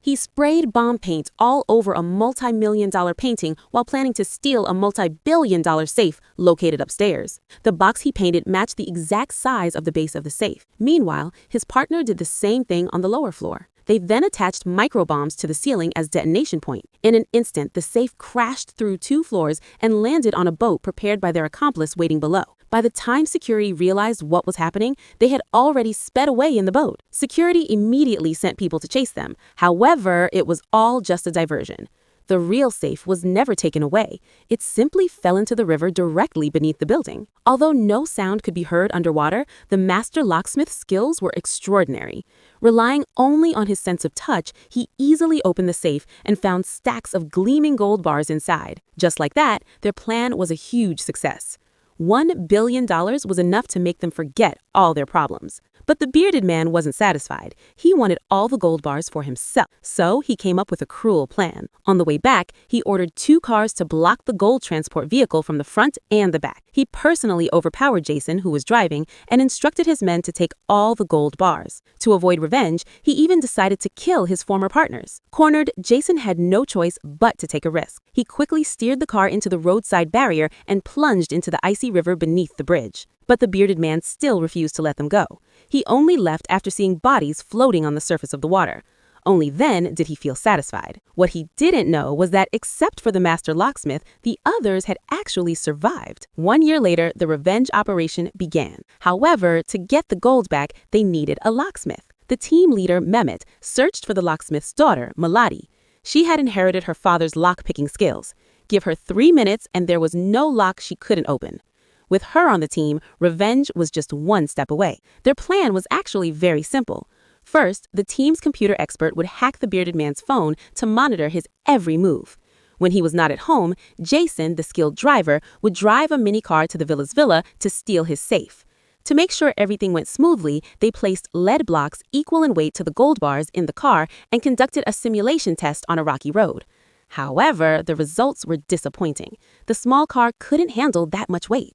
He sprayed bomb paint all over a multi-million-dollar painting while planning to steal a multi-billion-dollar safe located upstairs. The box he painted matched the exact size of the base of the safe. Meanwhile, his partner did the same thing on the lower floor. They then attached microbombs to the ceiling as detonation point. In an instant, the safe crashed through 2 floors and landed on a boat prepared by their accomplice waiting below. By the time security realized what was happening, they had already sped away in the boat. Security immediately sent people to chase them. However, it was all just a diversion. The real safe was never taken away. It simply fell into the river directly beneath the building. Although no sound could be heard underwater, the master locksmith's skills were extraordinary. Relying only on his sense of touch, he easily opened the safe and found stacks of gleaming gold bars inside. Just like that, their plan was a huge success. $1 billion was enough to make them forget all their problems. But the bearded man wasn't satisfied. He wanted all the gold bars for himself. So he came up with a cruel plan. On the way back, he ordered 2 cars to block the gold transport vehicle from the front and the back. He personally overpowered Jason, who was driving, and instructed his men to take all the gold bars. To avoid revenge, he even decided to kill his former partners. Cornered, Jason had no choice but to take a risk. He quickly steered the car into the roadside barrier and plunged into the icy river beneath the bridge. But the bearded man still refused to let them go. He only left after seeing bodies floating on the surface of the water. Only then did he feel satisfied. What he didn't know was that except for the master locksmith, the others had actually survived. 1 year later, the revenge operation began. However, to get the gold back, they needed a locksmith. The team leader, Mehmet, searched for the locksmith's daughter, Melati. She had inherited her father's lock-picking skills. Give her 3 minutes and there was no lock she couldn't open. With her on the team, revenge was just 1 step away. Their plan was actually very simple. First, the team's computer expert would hack the bearded man's phone to monitor his every move. When he was not at home, Jason, the skilled driver, would drive a mini car to the villa's villa to steal his safe. To make sure everything went smoothly, they placed lead blocks equal in weight to the gold bars in the car and conducted a simulation test on a rocky road. However, the results were disappointing. The small car couldn't handle that much weight.